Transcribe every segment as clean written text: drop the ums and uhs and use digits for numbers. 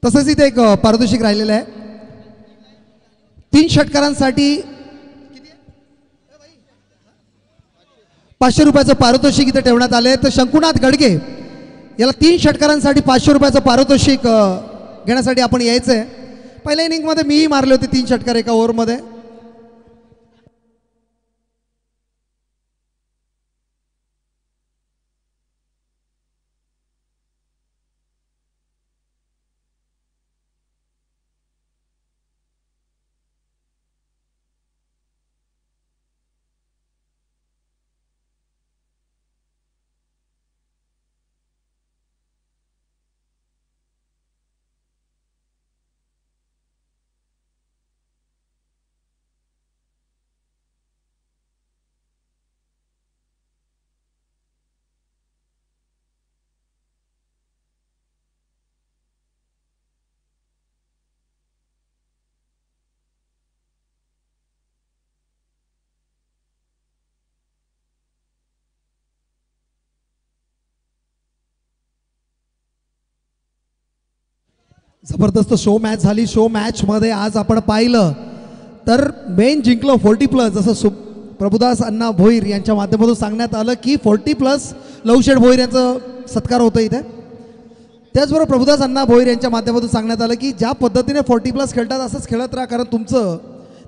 तसंच इथे एक पारितोषिक राहिलेलं आहे. 3 षटकारांसाठी 500 रुपयाचं पारितोषिक इथे ठेवण्यात आले. तर शंकुनाथ गडगे याला 3 षटकारांसाठी 500 रुपयाचं पारितोषिक घेण्यासाठी आपण यायचं आहे. पहिल्या इनिंगमध्ये मीही मारले होते 3 षटकार एका ओव्हरमध्ये. जबरदस्त शो मॅच झाली. शो मॅचमध्ये आज आपण पाहिलं तर मेन जिंकलं 40+. जसं प्रभुदास अण्णा भोईर यांच्या माध्यमातून सांगण्यात आलं की 40+ लवशेठ भोईर यांचं सत्कार होतं इथे. त्याचबरोबर प्रभुदास अण्णा भोईर यांच्या माध्यमातून सांगण्यात आलं की ज्या पद्धतीने 40+ खेळतात असंच खेळत राहा, कारण तुमचं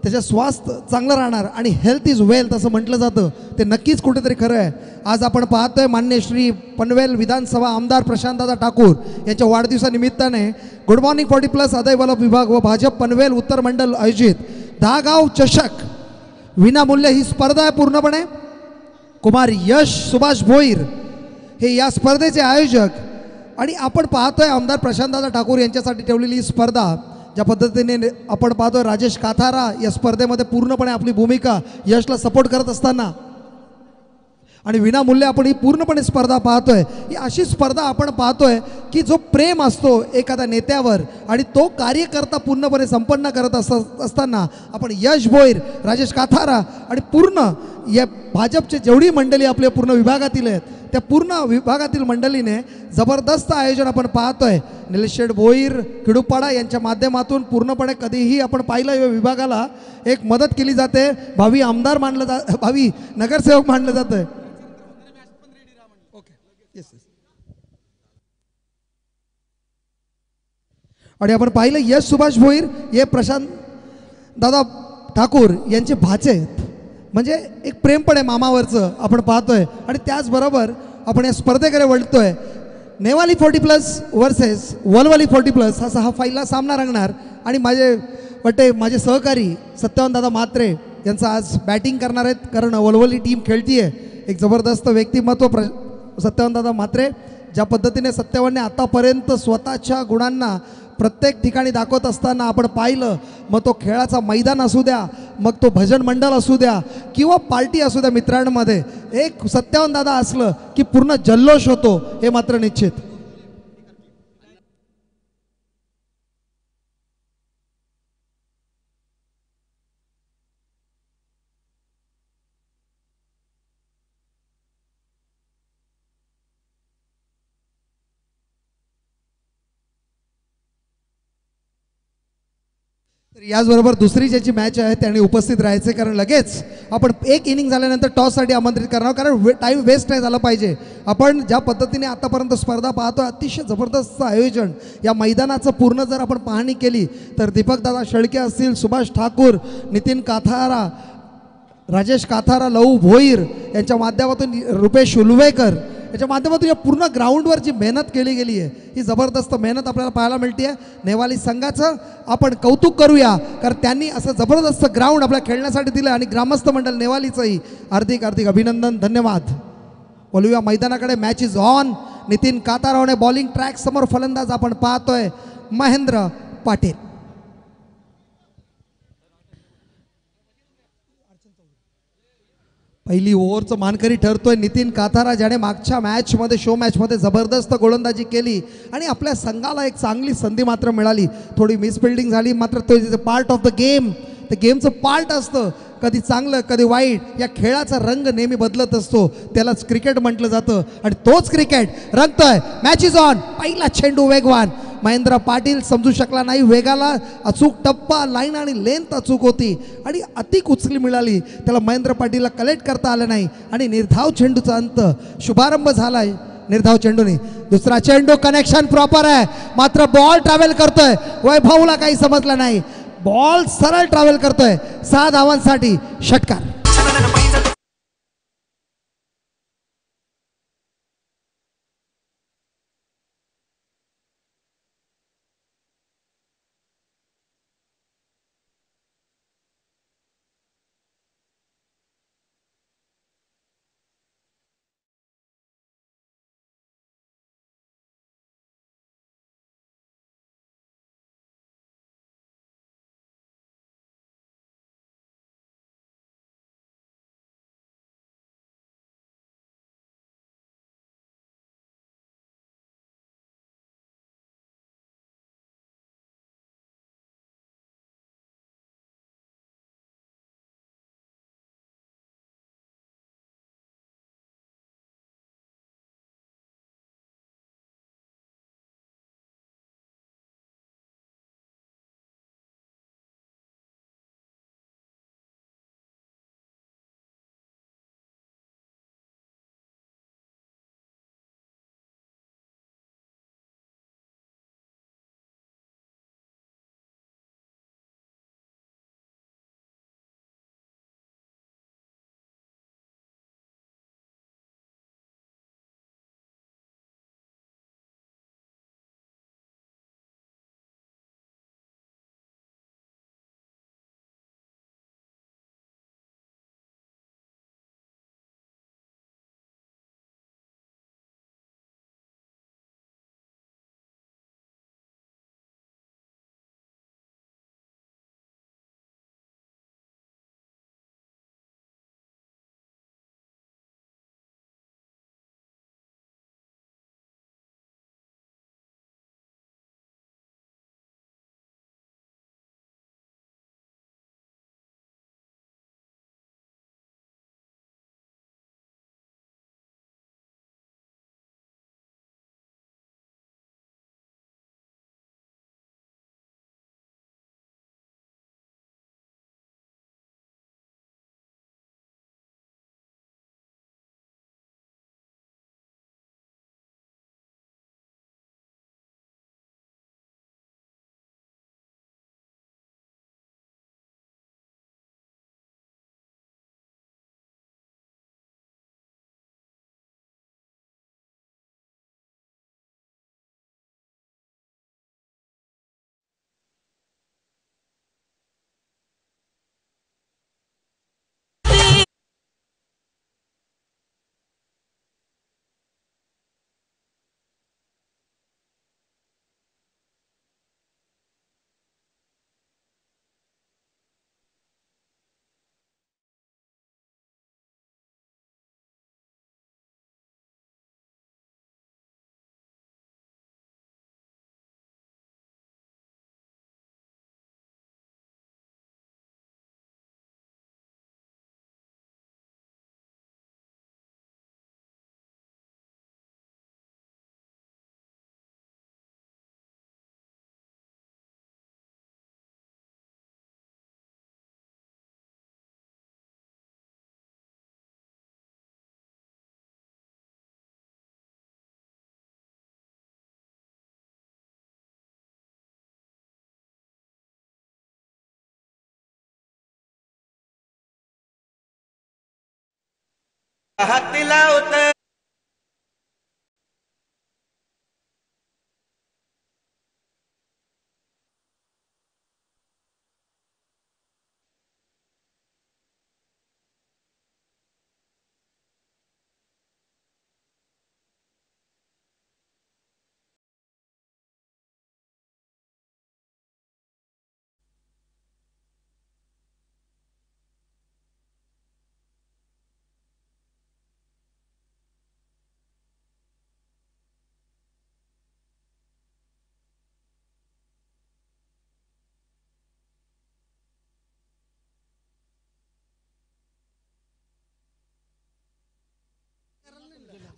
त्याच्या स्वास्थ्य चांगलं राहणार आणि हेल्थ इज वेल्थ असं म्हटलं जातं. ते नक्कीच कुठेतरी खरं आहे. आज आपण पाहतोय मान्य श्री पनवेल विधानसभा आमदार प्रशांतदादा ठाकूर यांच्या वाढदिवसानिमित्ताने गुड मॉर्निंग 40+ अदय वल्लभ विभाग व भाजप पनवेल उत्तर मंडल आयोजित 10 गाव चषक विनामूल्य ही स्पर्धा आहे पूर्णपणे. कुमार यश सुभाष भोईर हे या स्पर्धेचे आयोजक आणि आपण पाहतोय आमदार प्रशांतदादा ठाकूर यांच्यासाठी ठेवलेली ही स्पर्धा. ज्या पद्धतीने आपण पाहतोय राजेश काथारा या स्पर्धेमध्ये पूर्णपणे आपली भूमिका यशला सपोर्ट करत असताना आणि विनामूल्य आपण ही पूर्णपणे स्पर्धा पाहतोय. ही अशी स्पर्धा आपण पाहतोय की जो प्रेम असतो एखाद्या नेत्यावर आणि तो कार्यकर्ता पूर्णपणे संपन्न करत असताना आपण यश भोईर, राजेश काथारा आणि पूर्ण या भाजपचे जेवढी मंडळी आपल्या पूर्ण विभागातील आहेत त्या पूर्ण विभागातील मंडळीने जबरदस्त आयोजन आपण पाहतोय. निलेश शेठ भोईर किडूपाडा यांच्या माध्यमातून पूर्णपणे कधीही आपण पाहिलं या विभागाला एक मदत केली जाते. भावी आमदार मानलं भावी नगरसेवक मानलं जातं. आणि आपण पाहिलं यश सुभाष भोईर हे प्रशांत दादा ठाकूर यांचे भाचे आहेत. म्हणजे एक प्रेम पण आहे मामावरचं आपण पाहतोय. आणि त्याचबरोबर आपण या स्पर्धेकडे वळतोय. नेवाली 40+ वर्सेस वलवली 40+ असा हा पहिला सामना रंगणार. आणि माझे सहकारी सत्यवान दादा म्हात्रे यांचं आज बॅटिंग करणार आहेत, कारण वलवली टीम खेळतीये. एक जबरदस्त व्यक्तिमत्व सत्यवान दादा म्हात्रे. ज्या पद्धतीने सत्यवानने आतापर्यंत स्वतःच्या गुणांना प्रत्येक ठिकाणी दाखवत असताना आपण पाहिलं, मग तो खेळाचा मैदान असू द्या, मग तो भजन मंडळ असू द्या किंवा पार्टी असू द्या मित्रांमध्ये, एक सत्यवान दादा असलं की पूर्ण जल्लोष होतो हे मात्र निश्चित. तर याचबरोबर दुसरी ज्याची मॅच आहे त्यांनी उपस्थित राहायचे, कारण लगेच आपण एक इनिंग झाल्यानंतर टॉससाठी आमंत्रित करणार, कारण टाईम वेस्ट नाही झाला पाहिजे. आपण ज्या पद्धतीने आतापर्यंत स्पर्धा पाहतो अतिशय जबरदस्त आयोजन या मैदानाचं पूर्ण जर आपण पाहणी केली तर दीपकदादा शेळके असतील, सुभाष ठाकूर, नितीन काथारा, राजेश काथारा, लहू भोईर यांच्या माध्यमातून रुपेश उलवेकर याच्या माध्यमातून या पूर्ण ग्राउंडवर जी मेहनत केली गेली आहे ही जबरदस्त मेहनत आपल्याला पाहायला मिळते आहे. नेवाली संघाचं आपण कौतुक करूया, कारण त्यांनी असं जबरदस्त ग्राउंड आपल्या खेळण्यासाठी दिलं आणि ग्रामस्थ मंडळ नेवालीचंही हार्दिक हार्दिक अभिनंदन, धन्यवाद. बोलूया मैदानाकडे. Match is on. नितीन कातारावने बॉलिंग ट्रॅक समोर फलंदाज आपण पाहतोय महेंद्र पाटील. पहिली ओव्हरचं मानकरी ठरतोय नितीन काथारा, ज्याने मागच्या मॅचमध्ये शो मॅचमध्ये जबरदस्त गोलंदाजी केली आणि आपल्या संघाला एक चांगली संधी मात्र मिळाली. थोडी मिसफिल्डिंग झाली, मात्र तो is a part of the game. ते गेमचं पार्ट असतं, कधी चांगलं कधी वाईट. या खेळाचा रंग नेहमी बदलत असतो, त्यालाच क्रिकेट म्हटलं जातं आणि तोच क्रिकेट रंगतोय. Match is on. पहिला चेंडू वेगवान महेंद्र पाटील समजू शकला नाही. वेगाला अचूक टप्पा, लाईन आणि लेंथ अचूक होती आणि अति कुचली मिळाली. त्याला महेंद्र पाटीलला कलेक्ट करता आलं नाही आणि निर्धाव चेंडूचा अंत शुभारंभ झालाय निर्धाव चेंडूने. दुसरा चेंडू कनेक्शन प्रॉपर आहे, मात्र बॉल ट्रॅव्हल करतोय. वैभवला काही समजलं नाही. बॉल सरळ ट्रॅव्हल करतोय. 6 धावांसाठी षटकार.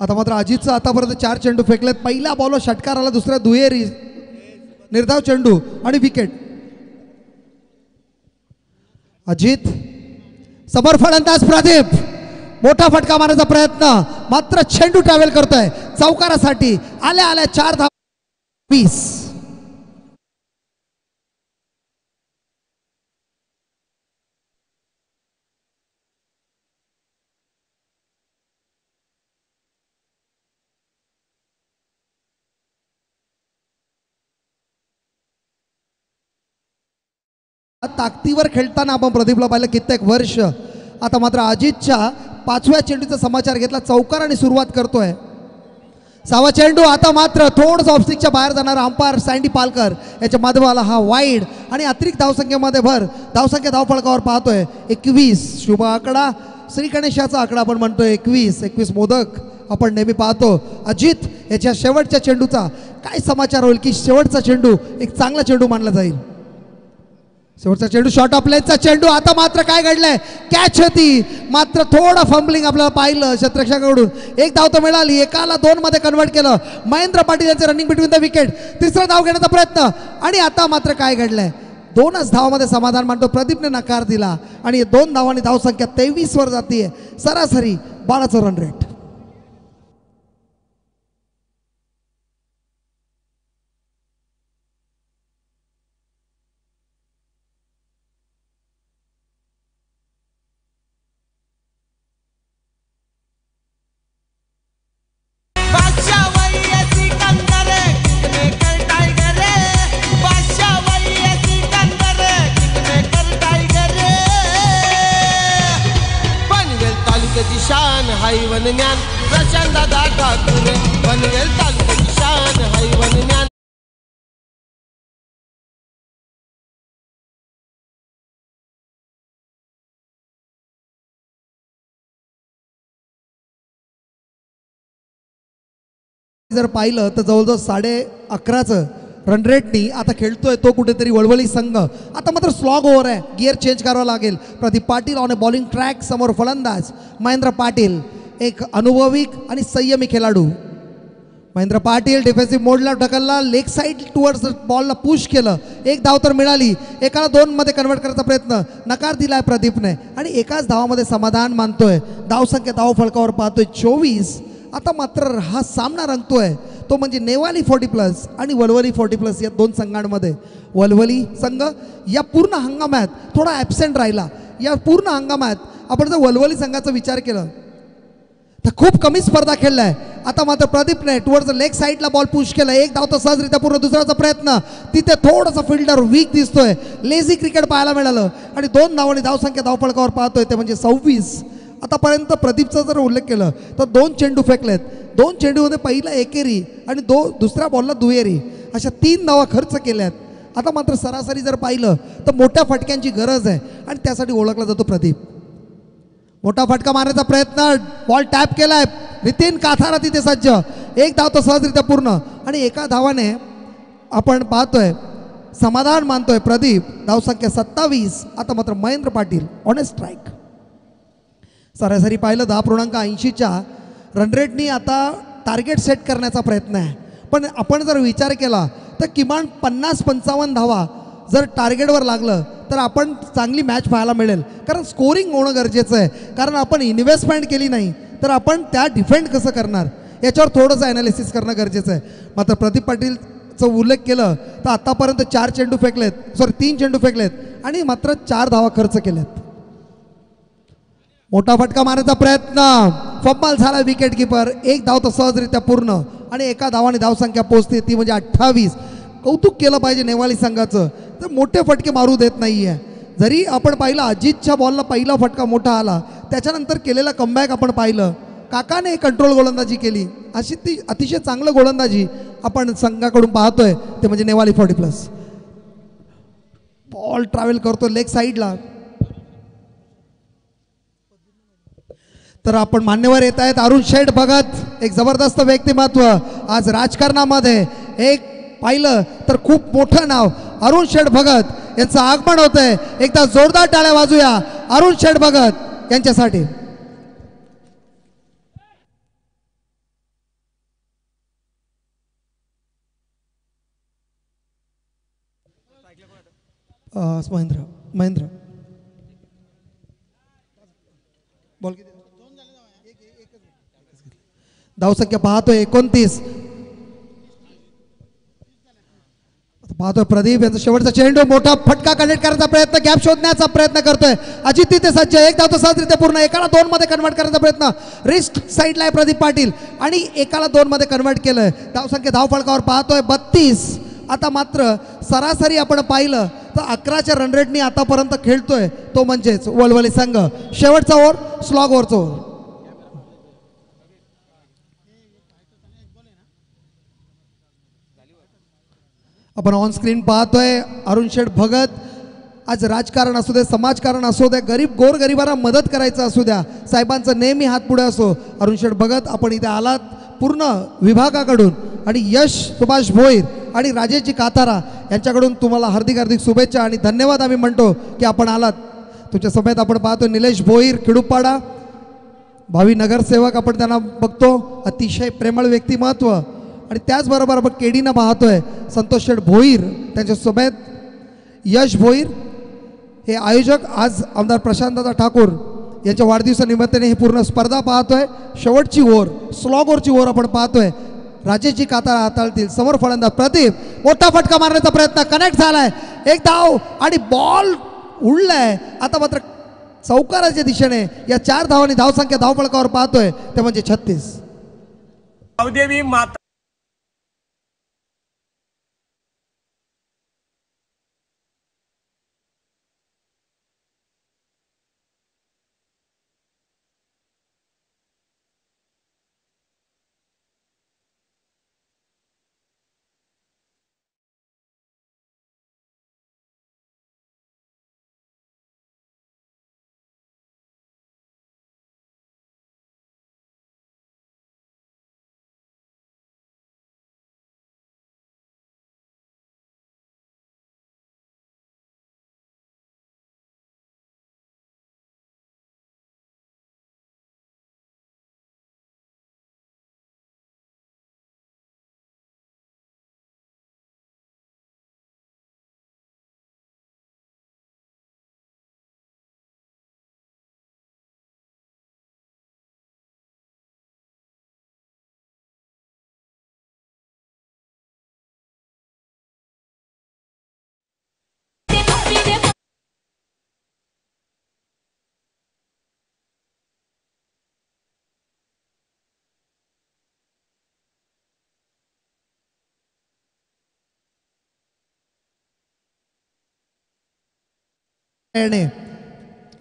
आता मात्र अजितचं आतापर्यंत 4 चेंडू फेकलेत. पहिल्या बॉलवर षटकार आला, दुसऱ्या दुहेरी. निर्धाव चेंडू आणि विकेट. अजित समोर फलंदाज प्रदीप मोठा फटका मारण्याचा प्रयत्न मात्र चेंडू ट्रॅव्हल करतोय चौकारासाठी. आल्या आल्या 4 धावा 20. ताकदीवर खेळताना आपण प्रदीपला पाहिलं कित्येक वर्ष. आता मात्र अजितच्या 5व्या चेंडूचा समाचार घेतला. चौकाराने सुरुवात करतोय. 6वा चेंडू आता मात्र थोडंसं ऑफस्टिकच्या बाहेर जाणारा अंपायर सँडी पालकर याच्या माध्यमाला हा वाईड आणि अतिरिक्त धावसंख्येमध्ये भर. धावसंख्या धावफलकावर पाहतोय 21. शुभ आकडा श्री गणेशाचा आकडा आपण म्हणतोय 21 मोदक आपण नेहमी पाहतो. अजित याच्या शेवटच्या चेंडूचा काय समाचार होईल की शेवटचा चेंडू एक चांगला चेंडू मानला जाईल. शेवटचा चेंडू शॉर्ट ऑफ लेनचा चेंडू. आता मात्र काय घडलंय कॅच होती मात्र थोडं फंबलिंग आपल्याला पाहिलं क्षेत्ररक्षकाकडून. एक धाव तर मिळाली. एकाला 2 मध्ये कन्वर्ट केलं. महेंद्र पाटील यांचे रनिंग बिटवीन द विकेट. तिसरा धाव घेण्याचा प्रयत्न आणि आता मात्र काय घडलंय 2च धावामध्ये समाधान मानतो. प्रदीपने नकार दिला आणि 2 धावांनी धावसंख्या 23 वर जातीये. सरासरी 12चं रन रेट. शान हायवन ज्ञान प्रचंड दाटा तुरे पनवेल तालुक्याची शान हायवन ज्ञान. जर पाहिलं तर जवळजवळ 11.5चं रन रेटनी आता खेळतोय तो कुठेतरी वळवली संघ. आता मात्र स्लॉग ओव्हर आहे. गिअर चेंज करावं लागेल. Pradeep Patil on a bowling track. समोर फलंदाज महेंद्र पाटील एक अनुभवी आणि संयमी खेळाडू. महेंद्र पाटील डिफेन्सिव्ह मोडला ढकलला. लेग साईड टुवर्ड्स बॉलला पुश केलं. एक धाव तर मिळाली. एकाला 2 मध्ये कन्वर्ट करायचा प्रयत्न नकार दिलाय प्रदीपने आणि एकाच धावामध्ये समाधान मानतोय. धावसंख्या धाव फलकावर पाहतोय 24. आता मात्र हा सामना रंगतोय तो म्हणजे नेवाली 40+ आणि वलवली 40+ या 2 संघांमध्ये. वलवली संघ या पूर्ण हंगामात थोडा ॲब्सेंट राहिला. या पूर्ण हंगामात आपण जर वलवली संघाचा विचार केला तर खूप कमी स्पर्धा खेळलाय. आता मात्र प्रदीपने टुवर्ड्स लेग साईडला बॉल पुश केला. एक धाव तर सहजरित्या पूर्ण. दुसऱ्याचा प्रयत्न तिथे थोडासा फिल्डर वीक दिसतोय. लेझी क्रिकेट पाहायला मिळालं आणि 2 धावांनी धावसंख्या धावफलकावर पाहतोय ते म्हणजे 26. आतापर्यंत प्रदीपचा जर उल्लेख केला तर 2 चेंडू फेकलेत. 2 चेंडूमध्ये पहिला एकेरी आणि दुसऱ्या बॉलला दुहेरी अशा 3 धावा खर्च केल्यात. आता मात्र सरासरी जर पाहिलं तर मोठ्या फटक्यांची गरज आहे आणि त्यासाठी ओळखला जातो प्रदीप. मोठा फटका मारण्याचा प्रयत्न. बॉल टॅप केलाय. नितीन काथारा तिथे सज्ज. एक धाव तर सहजरित्या पूर्ण आणि एका धावाने आपण पाहतोय समाधान मानतोय प्रदीप. धावसंख्या 27. आता मात्र Mahendra Patil on a strike. सरासरी पाहिलं 10.80च्या रन रेटनी आता टार्गेट सेट करण्याचा प्रयत्न आहे. पण आपण जर विचार केला तर किमान 50-55 धावा जर टार्गेटवर लागलं तर आपण चांगली मॅच पाहायला मिळेल. कारण स्कोरिंग होणं गरजेचं आहे. कारण आपण इन्व्हेस्टमेंट केली नाही तर आपण त्या डिफेंड कसं करणार याच्यावर थोडंसं ॲनालिसिस करणं गरजेचं आहे. मात्र प्रदीप पाटीलचा उल्लेख केलं तर आतापर्यंत 4 चेंडू फेकलेत. 3 चेंडू फेकलेत आणि मात्र 4 धावा खर्च केल्यात. मोठा फटका मारण्याचा प्रयत्न. फब्बाल झाला विकेट किपर. एक धाव तर सहजरित्या पूर्ण आणि एका धावाने धावसंख्या पोहोचते ती म्हणजे 28. कौतुक केलं पाहिजे नेवाली संघाचं. तर मोठे फटके मारू देत नाहीये. जरी आपण पाहिलं अजितच्या बॉलला पहिला फटका मोठा आला त्याच्यानंतर केलेला कमबॅक आपण पाहिलं. काकाने कंट्रोल गोलंदाजी केली. अशी ती अतिशय चांगलं गोलंदाजी आपण संघाकडून पाहतोय ते म्हणजे नेवाली 40+. बॉल ट्रॅव्हल करतो लेग साईडला. तर आपण मान्यवर येत आहेत अरुण शेठ भगत. एक जबरदस्त व्यक्तिमत्व आज राजकारणामध्ये. एक पाहिलं तर खूप मोठं नाव अरुण शेठ भगत यांचं आगमन होतंय. एकदा जोरदार टाळ्या वाजूया अरुण शेठ भगत यांच्यासाठी. महेंद्र बॉल किती धावसंख्या पाहतोय 29. पाहतोय प्रदीप यांचा शेवटचा चेंडू मोठा फटका कनेक्ट करायचा प्रयत्न गॅप शोधण्याचा प्रयत्न करतोय अजित तिथे सज्ज एक धाव तो सहजरित्या पूर्ण एकाला 2 मध्ये कन्वर्ट करायचा प्रयत्न रिस्ट साईडला आहे प्रदीप पाटील आणि एकाला 2 मध्ये कन्वर्ट केलंय. धावसंख्या धाव फलकावर पाहतोय 32. आता मात्र सरासरी आपण पाहिलं तर 11च्या रन रेटनी आतापर्यंत खेळतोय तो म्हणजेच वलवली संघ. शेवटचा ओव्हर स्लॉग ओव्हरचा ओव्हर. आपण ऑन स्क्रीन पाहतोय अरुण शेठ भगत. आज राजकारण असू दे समाजकारण असू दे गोरगरिबांना मदत करायचं असू द्या साहेबांचं नेहमी हात पुढे असो. अरुण शेठ भगत आपण इथे आलात पूर्ण विभागाकडून आणि यश सुभाष भोईर आणि राजेशजी कातारा यांच्याकडून तुम्हाला हार्दिक हार्दिक शुभेच्छा आणि धन्यवाद आम्ही म्हणतो की आपण आलात. तुमच्या समेत आपण पाहतो निलेश भोईर खिडूपाडा भावी नगरसेवक आपण त्यांना बघतो अतिशय प्रेमळ व्यक्तिमत्व आणि त्याचबरोबर आपण केडीनं पाहतोय संतोष शेठ भोईर त्यांच्या समेत यश भोईर हे आयोजक. आज आमदार प्रशांतदादा ठाकूर यांच्या वाढदिवसानिमित्ताने ही पूर्ण स्पर्धा पाहतोय. शेवटची ओव्हर स्लॉग ओव्हरची ओव्हर आपण पाहतोय. राजेशजी कातारा हाताळतील समोर फलंदाज प्रदीप मोठा फटका मारण्याचा प्रयत्न कनेक्ट झालाय एक धाव आणि बॉल उडलाय. आता मात्र चौकाराच्या दिशेने या 4 धावांनी धावसंख्या धावफलकावर पाहतोय ते म्हणजे 36.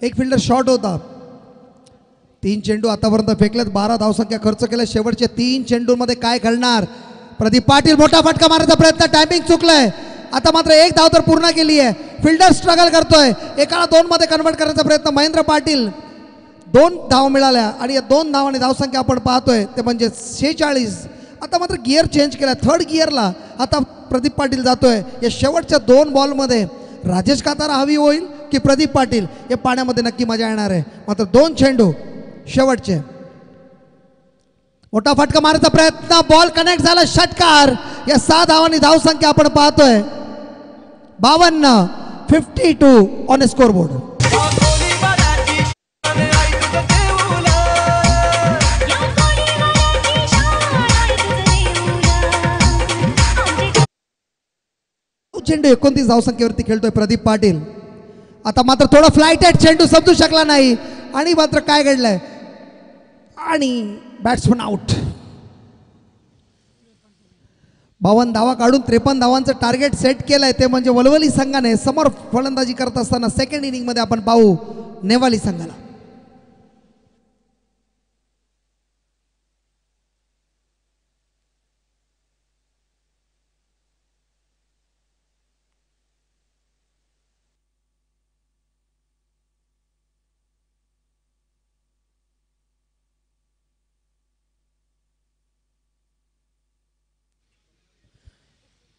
एक फिल्डर शॉर्ट होता. 3 चेंडू आतापर्यंत फेकलेत 12 धावसंख्या खर्च केल्या. शेवटच्या 3 चेंडूंमध्ये काय घडणार. प्रदीप पाटील मोठा फटका मारण्याचा प्रयत्न टायमिंग चुकलंय. आता मात्र 1 धाव तर पूर्ण केली आहे. फिल्डर स्ट्रगल करतोय एकाला 2 मध्ये कन्वर्ट करण्याचा प्रयत्न महेंद्र पाटील 2 धाव मिळाल्या आणि या 2 धावांनी धावसंख्या आपण पाहतोय ते म्हणजे 46. आता मात्र गिअर चेंज केला 3rd गिअरला आता प्रदीप पाटील जातोय. या शेवटच्या 2 बॉलमध्ये राजेश कातारा हवी होईल की प्रदीप पाटील या पाण्यामध्ये नक्की मजा येणार आहे. मात्र 2 चेंडू शेवटचे मोठा फटका मारण्याचा प्रयत्न बॉल कनेक्ट झाला षटकार. या 6 धावांनी धावसंख्या आपण पाहतोय 52 52 ऑन स्कोर बोर्ड. चेंडू 29 धावसंख्येवरती खेळतोय प्रदीप पाटील. आता मात्र थोडा फ्लाइटेड चेंडू समजू शकला नाही आणि मात्र काय घडलंय आणि बॅट्समन आउट. 52 धावा काढून 53 धावांचं टार्गेट सेट केलंय ते म्हणजे वलवली संघाने. समोर फलंदाजी करत असताना 2nd इनिंग मध्ये आपण पाहू नेवाली संघाला.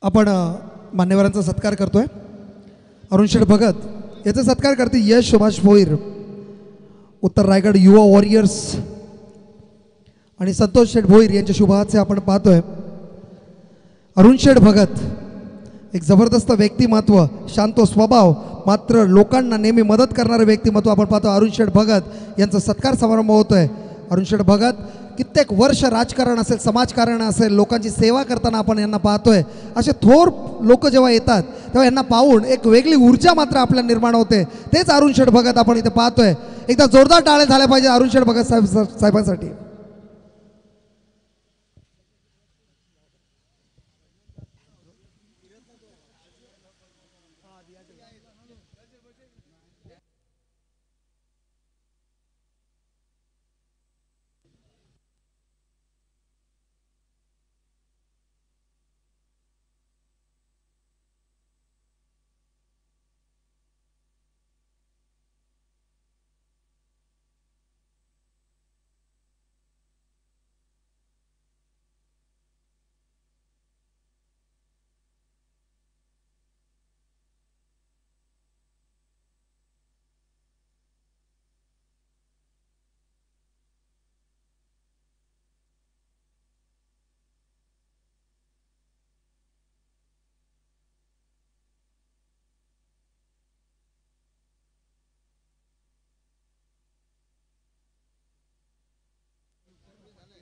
आपण मान्यवरांचा सत्कार करतोय. अरुण शेठ भगत याचा सत्कार करते यश सुभाष भोईर उत्तर रायगड युवा वॉरियर्स आणि संतोष शेठ भोईर यांच्या शुभाचे आपण पाहतोय. अरुण शेठ भगत एक जबरदस्त व्यक्तिमत्व, शांत स्वभाव, मात्र लोकांना नेहमी मदत करणारं व्यक्तिमत्व आपण पाहतो अरुण शेठ भगत यांचा सत्कार समारंभ होतोय. अरुण शेठ भगत कित्येक वर्ष राजकारण असेल, समाजकारण असेल, लोकांची सेवा करताना आपण यांना पाहतोय. असे थोर लोक जेव्हा येतात तेव्हा यांना पाहून एक वेगळी ऊर्जा मात्र आपल्याला निर्माण होते. तेच अरुण शेठ भगत आपण इथे पाहतोय. एकदा जोरदार टाळ्या झाल्या पाहिजे अरुण शेठ भगत साहेबांसाठी.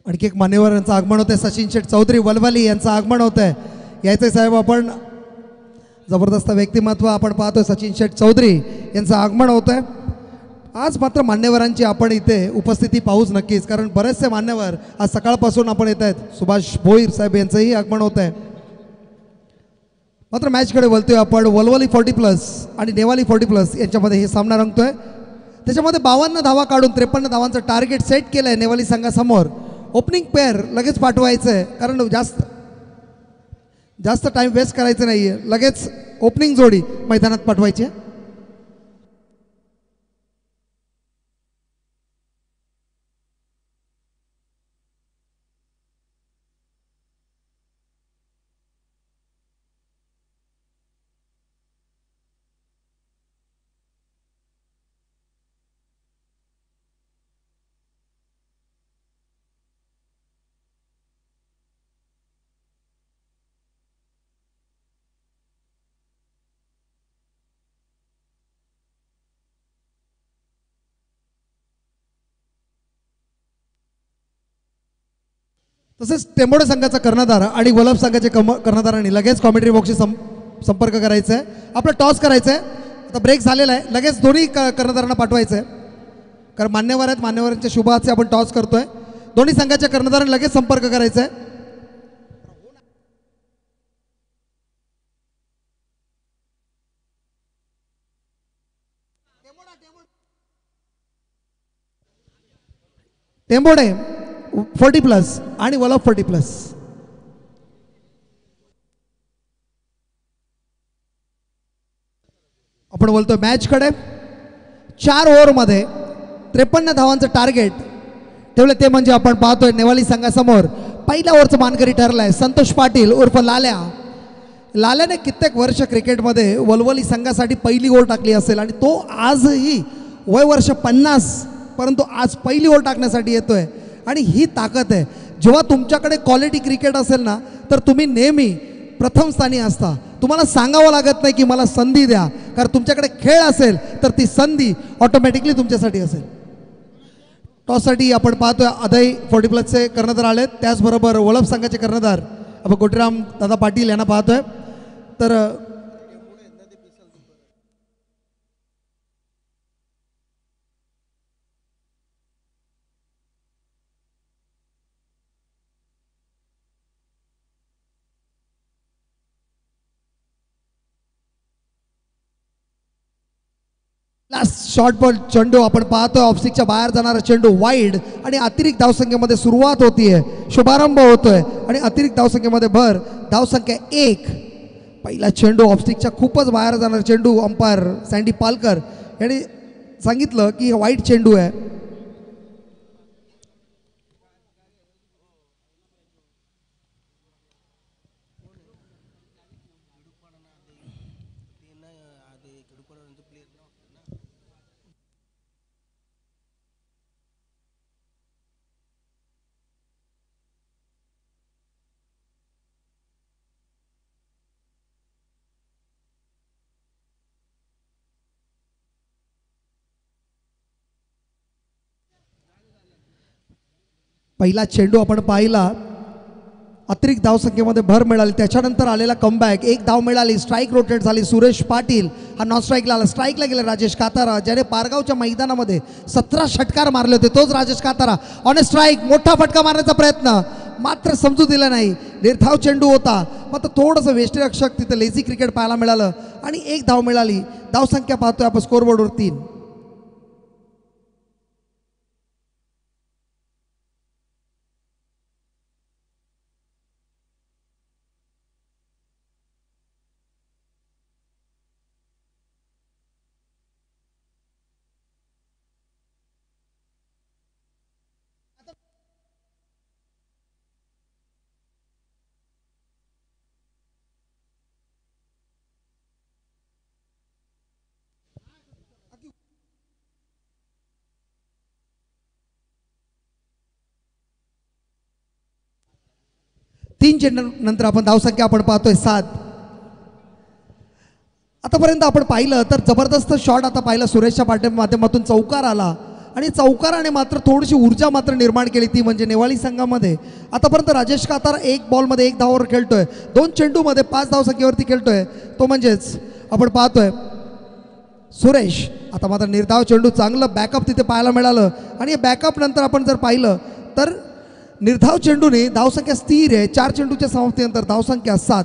आणखी एक मान्यवरांचं आगमन होतंय. सचिन शेठ चौधरी वलवली यांचं आगमन होतंय. यायचे साहेब आपण. जबरदस्त व्यक्तिमत्व आपण पाहतोय सचिन शेठ चौधरी यांचं आगमन होतंय. आज मात्र मान्यवरांची आपण इथे उपस्थिती पाहूच नक्कीच, कारण बरेचसे मान्यवर आज सकाळपासून आपण येत आहेत. सुभाष भोईर साहेब यांचंही आगमन होत आहे. मात्र मॅचकडे बोलतोय आपण. वलवली 40+ आणि नेवाली 40+ यांच्यामध्ये हे सामना रंगतोय. त्याच्यामध्ये 52 धावा काढून 53 धावांचं टार्गेट सेट केलं आहे नेवाली संघासमोर. ओपनिंग पेअर लगेच पाठवायचं आहे, कारण जास्त टाईम वेस्ट करायचं नाही आहे. लगेच ओपनिंग जोडी मैदानात पाठवायची आहे. तसेच टेंबोडे संघाचा कर्णधार आणि वलभ संघाचे कर्णधारांनी लगेच कॉमेंट्री बॉक्सशी संपर्क करायचा आहे. आपलं टॉस करायचं आहे. आता ब्रेक झालेला आहे. लगेच दोन्ही कर्णधारांना पाठवायचं आहे, कारण मान्यवर आहेत. मान्यवरांच्या शुभ हास्ते आपण टॉस करतोय. दोन्ही संघाच्या कर्णधारांनी लगेच संपर्क करायचा आहे. टेंबोडे 40+ आणि वलभ 40+. आपण बोलतोय मॅचकडे. 4 ओव्हरमध्ये 53 धावांचं टार्गेट ठेवलं. ते म्हणजे आपण पाहतोय नेवाली संघासमोर पहिल्या ओव्हरचं मानकरी ठरलाय संतोष पाटील उर्फ लाल्या. लाल्याने कित्येक वर्ष क्रिकेटमध्ये वलवली संघासाठी पहिली ओव्हर टाकली असेल, आणि तो आजही वय वर्ष 50 परंतु आज पहिली ओव्हर टाकण्यासाठी येतोय. आणि ही ताकद आहे. जेव्हा तुमच्याकडे क्वालिटी क्रिकेट असेल ना, तर तुम्ही नेहमी प्रथम स्थानी असता. तुम्हाला सांगावं लागत नाही की मला संधी द्या, कारण तुमच्याकडे खेळ असेल तर ती संधी ऑटोमॅटिकली तुमच्यासाठी असेल. टॉससाठी आपण पाहतोय अदय 40+चे कर्णधार आलेत. त्याचबरोबर वलभ संघाचे कर्णधार आपण गोटीराम दादा पाटील यांना पाहतोय. तर शॉर्ट बॉल चेंडू आपण पाहतोय. ऑफस्टिकच्या बाहेर जाणारा चेंडू वाईड, आणि अतिरिक्त धावसंख्येमध्ये सुरुवात होतीये, शुभारंभ होतोय आणि अतिरिक्त धावसंख्येमध्ये भर. धावसंख्या 1. पहिला चेंडू ऑफस्टिकच्या खूपच बाहेर जाणारा चेंडू. अंपायर सँडी पालकर यांनी सांगितलं की वाईड चेंडू आहे. पहिला चेंडू आपण पाहिला, अतिरिक्त धावसंख्येमध्ये भर मिळाली, त्याच्यानंतर आलेला कमबॅक, एक धाव मिळाली, स्ट्राईक रोटेट झाली. सुरेश पाटील हा नॉन स्ट्राईकला आला, स्ट्राईकला गेला राजेश कातारा, ज्याने पारगावच्या मैदानामध्ये 17 षटकार मारले होते, तोच राजेश कातारा ऑन अ स्ट्राईक. मोठा फटका मारण्याचा प्रयत्न मात्र समजू दिला नाही. निर्धाव चेंडू होता, मात्र थोडंसं वेष्टीरक्षक तिथे लेझी क्रिकेट पाहायला मिळालं आणि एक धाव मिळाली. धावसंख्या पाहतोय आपण स्कोरबोर्डवर 3. तीन चेंडू नंतर आपण धावसंख्या आपण पाहतोय 7. आतापर्यंत आपण पाहिलं तर जबरदस्त शॉट आता पाहिला सुरेशच्या माध्यमातून चौकार आला आणि चौकाराने मात्र थोडीशी ऊर्जा मात्र निर्माण केली, ती म्हणजे नेवाळी संघामध्ये. आतापर्यंत राजेश कातार 1 बॉलमध्ये 1 धावावर खेळतोय, 2 चेंडूमध्ये 5 धावसंख्येवरती खेळतोय, तो म्हणजेच आपण पाहतोय सुरेश. आता मात्र निर्धाव चेंडू, चांगलं बॅकअप तिथे पाहायला मिळालं आणि बॅकअप नंतर आपण जर पाहिलं तर निर्धाव चेंडूने धावसंख्या स्थिर आहे. 4 चेंडूच्या समाप्तीनंतर धावसंख्या 7.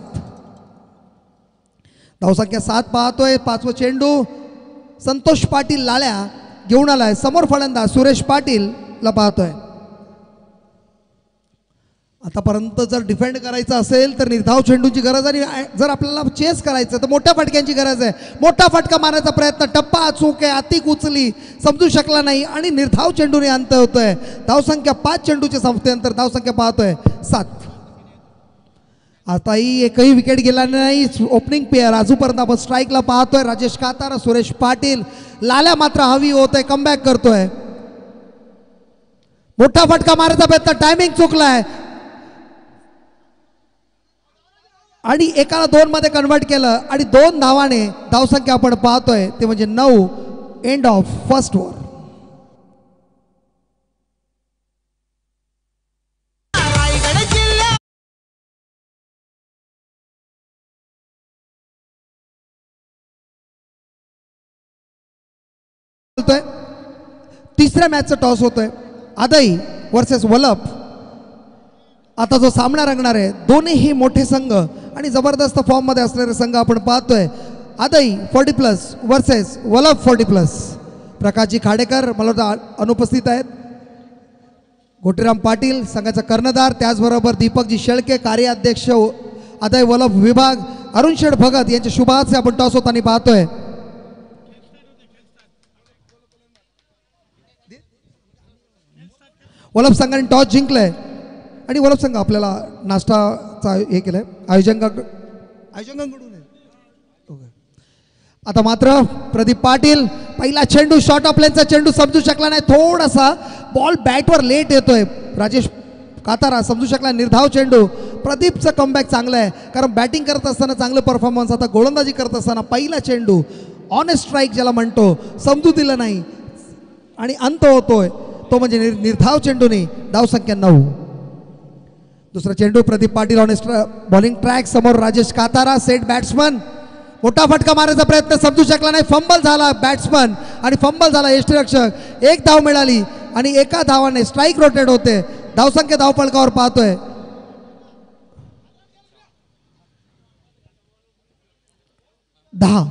धावसंख्या 7 पाहतोय. 5वं चेंडू संतोष पाटील लाल्या घेऊन आलाय, समोर फलंदाज सुरेश पाटीलला पाहतोय. आतापर्यंत जर डिफेंड करायचं असेल तर निर्धाव चेंडूची गरज, आणि जर आपल्याला चेस करायचं तर मोठ्या फटक्यांची गरज आहे. मोठा फटका मारण्याचा प्रयत्न, टप्पा चूक आहे, अतिक उचली, समजू शकला नाही आणि निर्धाव चेंडूने अंत होतोय. धावसंख्या 5 चेंडूच्या संपतेनंतर धावसंख्या पाहतोय 7. आताही एकही विकेट गेला नाही. ओपनिंग पेअर अजूनपर्यंत आपण स्ट्राईकला पाहतोय. राजेश कातार, सुरेश पाटील, लाल्या मात्र हवी होतोय, कमबॅक करतोय. मोठा फटका मारायचा प्रयत्न, टायमिंग चुकलाय आणि एकाला 2 मध्ये कन्वर्ट केलं आणि 2 धावाने धावसंख्या आपण पाहतोय ते म्हणजे 9. End of first over. तिसऱ्या मॅचचा टॉस होतोय. आदई वर्सेस वलप आता जो सामना रंगणार आहे, दोन्हीही मोठे संघ आणि जबरदस्त फॉर्म मध्ये असलेले संघ आपण पाहतोय. आदई 40+ वर्सेस वलप 40+. प्रकाशजी खाडेकर मला वाटतं अनुपस्थित आहेत. गोटीराम पाटील संघाचा कर्णधार, त्याचबरोबर दीपकजी शेळके कार्याध्यक्ष आदई वलप विभाग, अरुण शेठ भगत यांच्या शुभाचे आपण टॉस होताना पाहतोय. वलप संघाने टॉस जिंकलंय आणि वलप संघ आपल्याला नाश्ताचा हे केलंय आयोजकांकडून. आता मात्र प्रदीप पाटील, पहिला चेंडू शॉर्ट ऑफ लेनचा चेंडू, समजू शकला नाही, थोडासा बॉल बॅटवर लेट येतोय. राजेश कातारा समजू शकला. निर्धाव चेंडू, प्रदीपचं कमबॅक चांगलं आहे कारण बॅटिंग करत असताना चांगलं परफॉर्मन्स, आता गोलंदाजी करत असताना पहिला चेंडू ऑन अ स्ट्राईक ज्याला म्हणतो, समजू दिलं नाही आणि अंत होतोय तो म्हणजे निर्धाव चेंडूने धावसंख्या 9. दुसरा चेंडू Pradeep Patil on bowling track, समोर राजेश कातारा सेट बॅट्समन, मोठा फटका मारायचा प्रयत्न, समजू शकला नाही, फंबल झाला बॅट्समन आणि फंबल झाला यष्टीरक्षक. 1 धाव मिळाली आणि एका धावाने स्ट्राईक रोटेट होते. धावसंख्या धावफलकावर पाहतोय 10.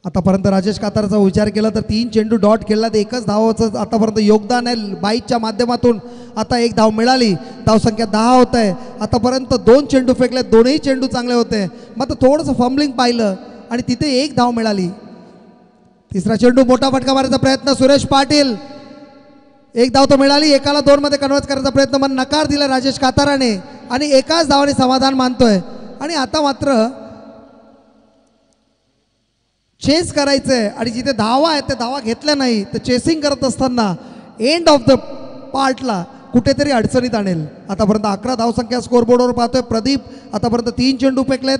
आतापर्यंत राजेश कातारचा विचार केला तर 3 चेंडू डॉट खेळला तर 1च धावाचं आतापर्यंत योगदान आहे. बाईकच्या माध्यमातून आता 1 धाव मिळाली, धावसंख्या 10 होत आहे. आतापर्यंत 2 चेंडू फेकले, दोन्ही चेंडू चांगले होते, मात्र थोडंसं फंबलिंग पाहिलं आणि तिथे 1 धाव मिळाली. तिसरा चेंडू मोठा फटका मारायचा प्रयत्न, सुरेश पाटील, 1 धाव तो मिळाली, एकाला 2 मध्ये कन्वर्ट करायचा प्रयत्न पण नकार दिला राजेश काताराने आणि एकाच धावाने समाधान मानतोय. आणि आता मात्र चेस करायचंय आणि जिथे धावा आहेत त्या धावा घेतल्या नाही तर चेसिंग करत असताना एंड ऑफ द पार्टला कुठेतरी अडचणीत आणेल. आतापर्यंत 11 धावसंख्या स्कोरबोर्डवर पाहतोय. प्रदीप आतापर्यंत 3 चेंडू फेकलेत,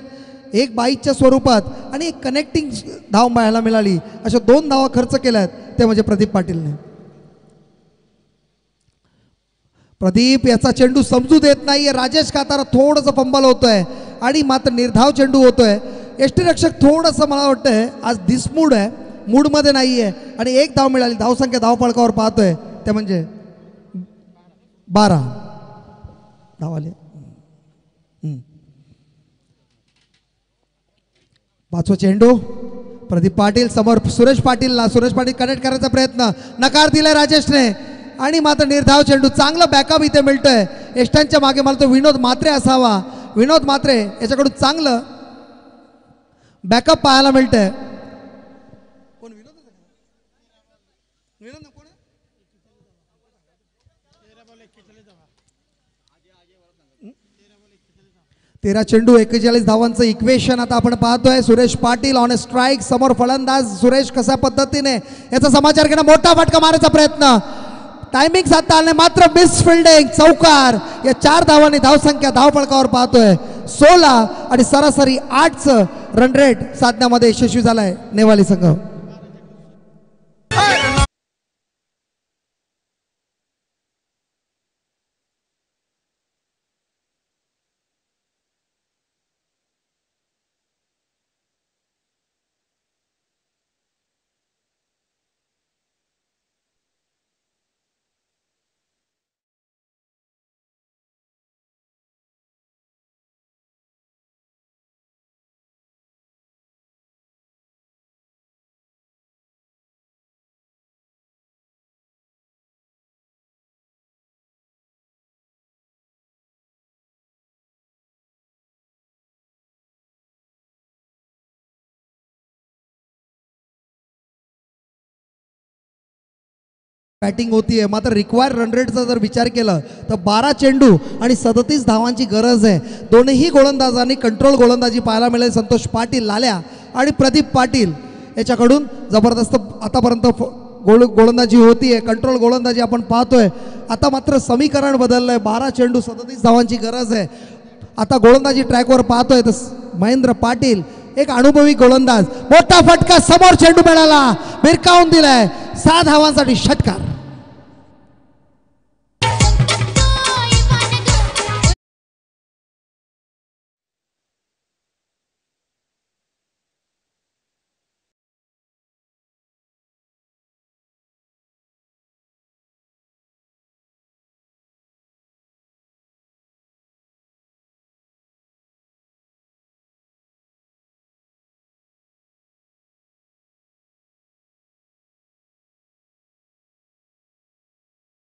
1 बाईकच्या स्वरूपात आणि 1 कनेक्टिंग धाव पाहायला मिळाली. अशा 2 धावा खर्च केल्यात ते म्हणजे प्रदीप पाटीलने. प्रदीप याचा चेंडू समजू देत नाहीये. राजेश कातारा थोडंसं फंबल होतोय आणि मात्र निर्धाव चेंडू होतोय. यष्टीरक्षक थोडंसं मला वाटतंय आज दिसमूड आहे, मूडमध्ये नाही आहे आणि एक धाव मिळाली. धावसंख्या धावफळकावर पाहतोय ते म्हणजे 12 धाव आले. पाचवा चेंडू प्रदीप पाटील समोर सुरेश पाटीलला. सुरेश पाटील कनेक्ट करायचा प्रयत्न नकार दिलाय राजेशने आणि मात्र निर्धाव चेंडू. चांगलं बॅकअप इथे मिळतंय यष्टांच्या मागे. मला तो विनोद म्हात्रे असावा. विनोद म्हात्रे याच्याकडून चांगलं बॅकअप पाहायला मिळतंय. कोण विनोद? विनोद कोण? 13 चेंडू 41 धावांचं इक्वेशन आता आपण पाहतोय. Suresh Patil on strike. समोर फलंदाज सुरेश कशा पद्धतीने याचा समाचार घेणं. मोठा फटका मारायचा प्रयत्न. टायमिंग साधता आले मात्र मिस फिल्डिंग. चौकार. या 4 धावांनी धावसंख्या धावफळकावर पाहतोय 16 आणि सरासरी 8चं रन रेट साधण्यामध्ये यशस्वी झालाय नेवाली संघ. बॅटिंग होतीये मात्र रिक्वायर्ड रन रेटचा जर विचार केला तर 12 चेंडू आणि 37 धावांची गरज आहे. दोन्ही गोलंदाजांनी कंट्रोल गोलंदाजी पाहायला मिळेल. संतोष पाटील लाल्या आणि प्रदीप पाटील याच्याकडून जबरदस्त आतापर्यंत गोलंदाजी होतीये. कंट्रोल गोलंदाजी आपण पाहतोय. आता मात्र समीकरण बदललंय. 12 चेंडू 37 धावांची गरज आहे. आता गोलंदाजी ट्रॅकवर पाहतोय तर महेंद्र पाटील एक अनुभवी गोलंदाज. मोठा फटका. समोर चेंडू मिळाला. भिरकावून दिलाय. 6 धावांसाठी षटकार.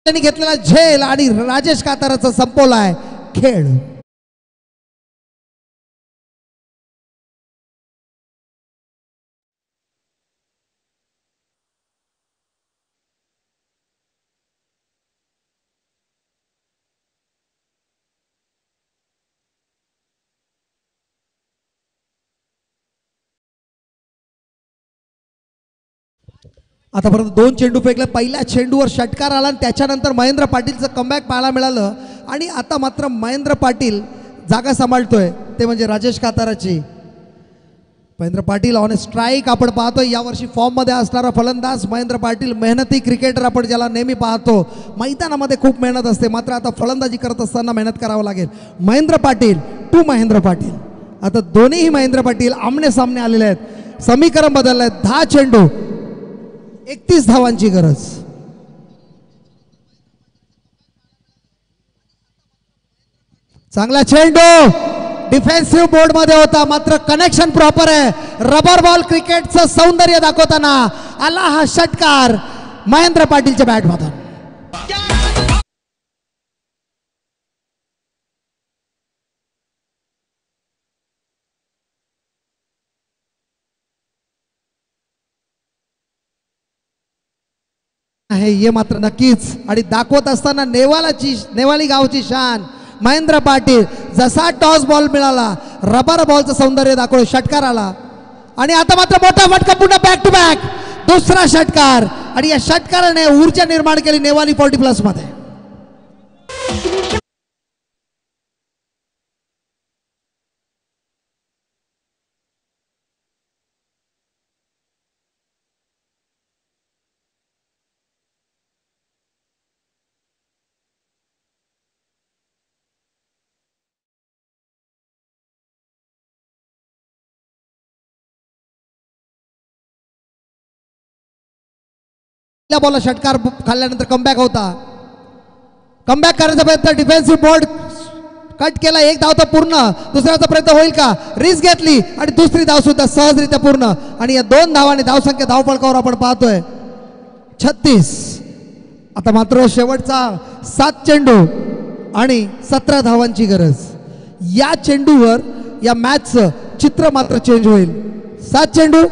घेतलेला झेल आणि राजेश काताराचा संपवलाय खेळ. आतापर्यंत 2 चेंडू फेकले. पहिल्या चेंडूवर षटकार आला आणि त्याच्यानंतर महेंद्र पाटीलचं कमबॅक पाहायला मिळालं आणि आता मात्र महेंद्र पाटील जागा सांभाळतोय ते म्हणजे राजेश काताराची. महेंद्र पाटील ऑन स्ट्राईक आपण पाहतोय. यावर्षी फॉर्ममध्ये असणारा फलंदाज महेंद्र पाटील. मेहनती क्रिकेटर आपण ज्याला नेहमी पाहतो. मैदानामध्ये खूप मेहनत असते मात्र आता फलंदाजी करत असताना मेहनत करावं लागेल. महेंद्र पाटील टू महेंद्र पाटील. आता दोन्हीही महेंद्र पाटील आमने सामने आलेले आहेत. समीकरण बदललं आहे. 10 चेंडू 31 धावांची गरज. चांगला चेंडू डिफेन्सिव्ह बोर्ड मध्ये होता मात्र कनेक्शन प्रॉपर आहे. रबर बॉल क्रिकेटचं सौंदर्य दाखवताना आला हा षटकार महेंद्र पाटीलच्या बॅटमधून. आहे हे मात्र नक्कीच आणि दाखवत असताना नेवाली गावची शान महेंद्र पाटील. जसा टॉस बॉल मिळाला रबर बॉलचं सौंदर्य दाखवलं. षटकार आला आणि आता मात्र मोठा फटका. पुन्हा बॅक टू बॅक दुसरा षटकार आणि या षटकाराने ऊर्जा निर्माण केली नेवाली 40+ मध्ये. पहिल्या बॉलला षटकार खाल्ल्यानंतर कमबॅक होता. कमबॅक करण्याचा प्रयत्न, डिफेन्सिव्ह बोर्ड कट केला. एक धाव तर पूर्ण. दुसऱ्याचा प्रयत्न होईल का? रिस्क घेतली आणि दुसरी धाव सुद्धा सहजरित्या पूर्ण. आणि या 2 धावांनी धावसंख्या धावफलकावर आपण पाहतोय 36. आता मात्र शेवटचा 7 चेंडू आणि 17 धावांची गरज. या चेंडूवर या मॅचचं चित्र मात्र चेंज होईल. 7 चेंडू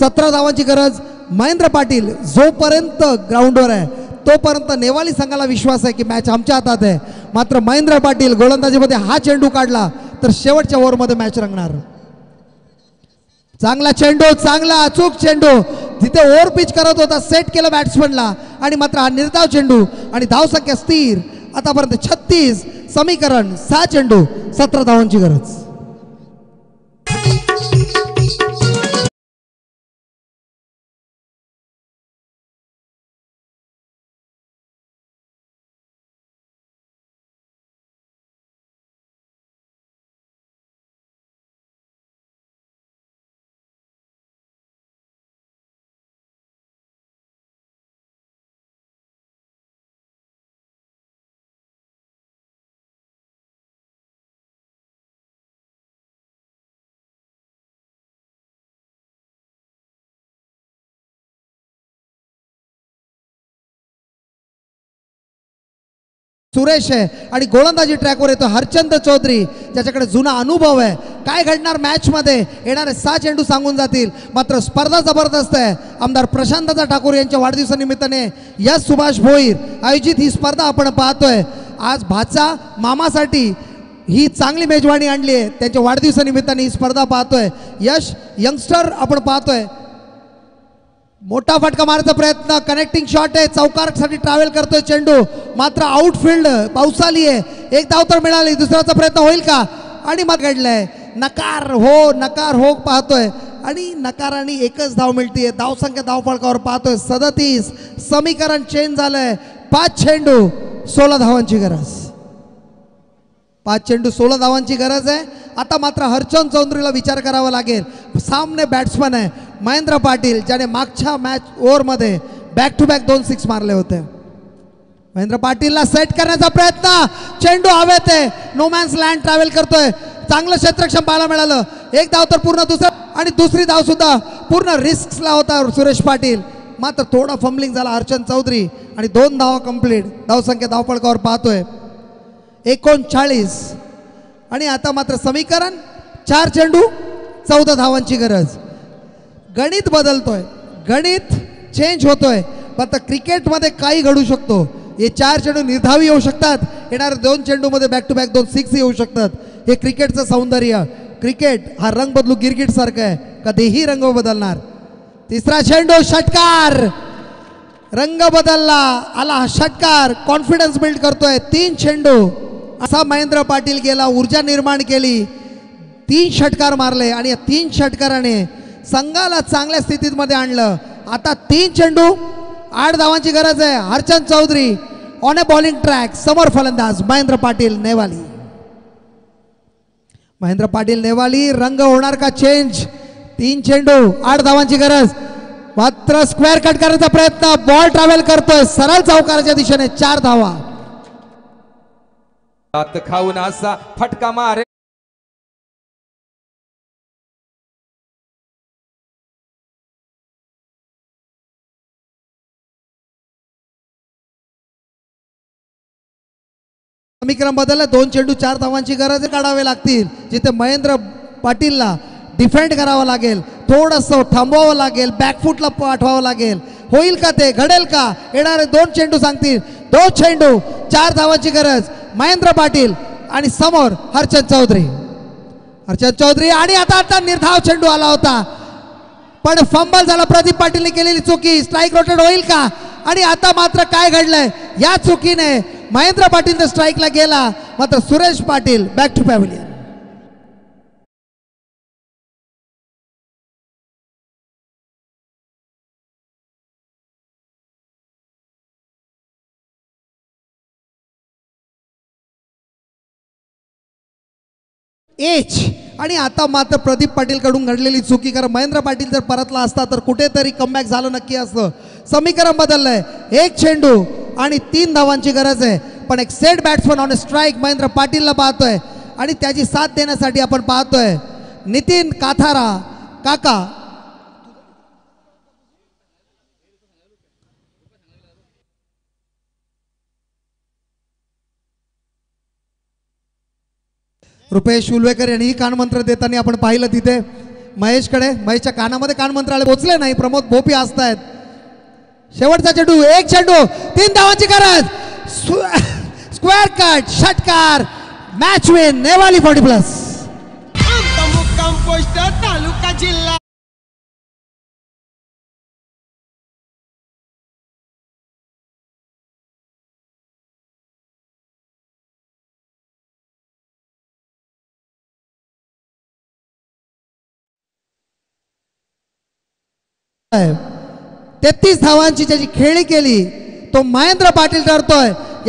17 धावांची गरज. महेंद्र पाटील जोपर्यंत ग्राउंडवर आहे तोपर्यंत नेवाली संघाला विश्वास आहे की मॅच आमच्या हातात आहे. मात्र महेंद्र पाटील गोलंदाजीमध्ये हा चेंडू काढला तर शेवटच्या ओव्हरमध्ये मॅच रंगणार. चांगला चेंडू, चांगला अचूक चेंडू. तिथे ओव्हर पिच करत होता, सेट केलं बॅट्समनला आणि मात्र हा निर्धाव चेंडू आणि धावसंख्या स्थिर. आतापर्यंत 36. समीकरण 6 चेंडू 17 धावांची गरज. सुरेश आहे आणि गोलंदाजी ट्रॅकवर येतो हरचंद चौधरी, ज्याच्याकडे जुना अनुभव आहे. काय घडणार मॅच मध्ये? येणारे 6 चेंडू सांगून जातील. मात्र स्पर्धा जबरदस्त आहे. आमदार प्रशांतदा ठाकूर यांच्या वाढदिवसानिमित्ताने यश सुभाष भोईर आयोजित ही स्पर्धा आपण पाहतोय. आज भाचा मामासाठी ही चांगली मेजवानी आणली आहे. त्यांच्या वाढदिवसानिमित्ताने ही स्पर्धा पाहतोय. यश यंगस्टर आपण पाहतोय. मोठा फटका मारायचा प्रयत्न, कनेक्टिंग शॉट आहे. चौकारसाठी ट्रॅव्हल करतोय चेंडू. मात्र आउटफील्ड पावसाली आहे. एक धाव तर मिळाली. दुसऱ्याचा प्रयत्न होईल का? आणि मग घडलंय नकार हो पाहतोय आणि नकाराने एकच धाव मिळते. धावसंख्या धावफलकावर पाहतोय 37. समीकरण चेंज झालंय. 5 चेंडू 16 धावांची गरज. 5 चेंडू 16 धावांची गरज आहे. आता मात्र हरचंद चौधरीला विचार करावा लागेल. सामने बॅट्समन आहे महेंद्र पाटील, ज्याने मागच्या मॅच ओव्हरमध्ये बॅक टू बॅक 2 6 मारले होते. महेंद्र पाटीलला सेट करण्याचा प्रयत्न, चेंडू हवेत आहे. नो मॅन्स लँड ट्रॅव्हल करतोय. चांगलं क्षेत्ररक्षण पाहायला मिळालं. एक धाव तर पूर्ण. आणि दुसरी धाव सुद्धा पूर्ण रिस्कला होता सुरेश पाटील. मात्र थोडा फंबलिंग झाला हरचंद चौधरी आणि 2 धावा कंप्लीट. धावसंख्या धावफलकावर पाहतोय 39. आणि आता मात्र समीकरण 4 चेंडू 14 धावांची गरज. गणित बदलतोय, गणित चेंज होतोय. मात्र क्रिकेटमध्ये काही घडू शकतो. हे 4 चेंडू निर्धावी येऊ शकतात. येणाऱ्या 2 चेंडूमध्ये बॅक टू बॅक 2 6 येऊ शकतात. हे क्रिकेटचं सौंदर्य. क्रिकेट हा रंग बदलू गिरगिट सारखं आहे, कधीही रंग बदलणार. तिसरा चेंडू षटकार, रंग बदलला. आला हा षटकार, कॉन्फिडन्स बिल्ड करतोय. 3 चेंडू असा महेंद्र पाटील गेला, ऊर्जा निर्माण केली. 3 षटकार मारले आणि या 3 षटकाराने संघाला चांगल्या स्थितीत मध्ये आणलं. आता 3 चेंडू 8 धावांची गरज आहे. Harchand Chaudhari on a bowling track. समोर फलंदाज महेंद्र पाटील नेवाली. महेंद्र पाटील नेवाली. रंग होणार का चेंज? 3 चेंडू 8 धावांची गरज. मात्र स्क्वेअर कट करण्याचा प्रयत्न, बॉल ट्रॅव्हल करतोय सरळ चौकाराच्या दिशेने. 4 धावा. खाऊन असा फटका मारे. समीकरण बदललं. 2 चेंडू 4 धावांची गरज काढावे लागतील. जिथे महेंद्र पाटीलला डिफेंड करावं लागेल, थोडंसं थांबवावं लागेल, बॅकफुटला पाठवावं लागेल. होईल का ते? घडेल का? येणारे 2 चेंडू सांगतील. 2 चेंडू 4 धावांची गरज. महेंद्र पाटील आणि समोर हरचंद चौधरी. हरचंद चौधरी आणि आता निर्धाव चेंडू आला होता पण फंबल झाला. प्रदीप पाटीलने केलेली चुकी. स्ट्राईक रोटेट होईल का? आणि आता मात्र काय घडलंय? या चुकीने महेंद्र पाटील स्ट्राईकला गेला. मात्र Suresh Patil back to pavilion. एच. आणि आता मात्र प्रदीप पाटील कडून घडलेली चुकी. कारण महेंद्र पाटील जर परतला असता तर कुठेतरी कमबॅक झालं नक्की असतं. समीकरण बदललंय. एक चेंडू आणि 3 धावांची गरज आहे. पण एक set batsman on strike Mahendra पाटीलला पाहतोय आणि त्याची साथ देण्यासाठी आपण पाहतोय नितीन काथारा काका. रुपेश उलवेकर यांनी कानमंत्र देताना आपण पाहिलं तिथे महेशकडे. महेशच्या कानामध्ये कानमंत्र आले, पोचले नाही. प्रमोद भोपी असतायत. शेवटचा चेंडू, एक चेंडू, 3 धावांची गरज. स्क्वेअर कट, षटकार, मॅच विन नेवाली 40+. आमचा मुक्काम पोस्ट तालुका जिल्हा. आहे 33 धावांची ज्याची खेळी केली तो महेंद्र पाटील ठरतोय.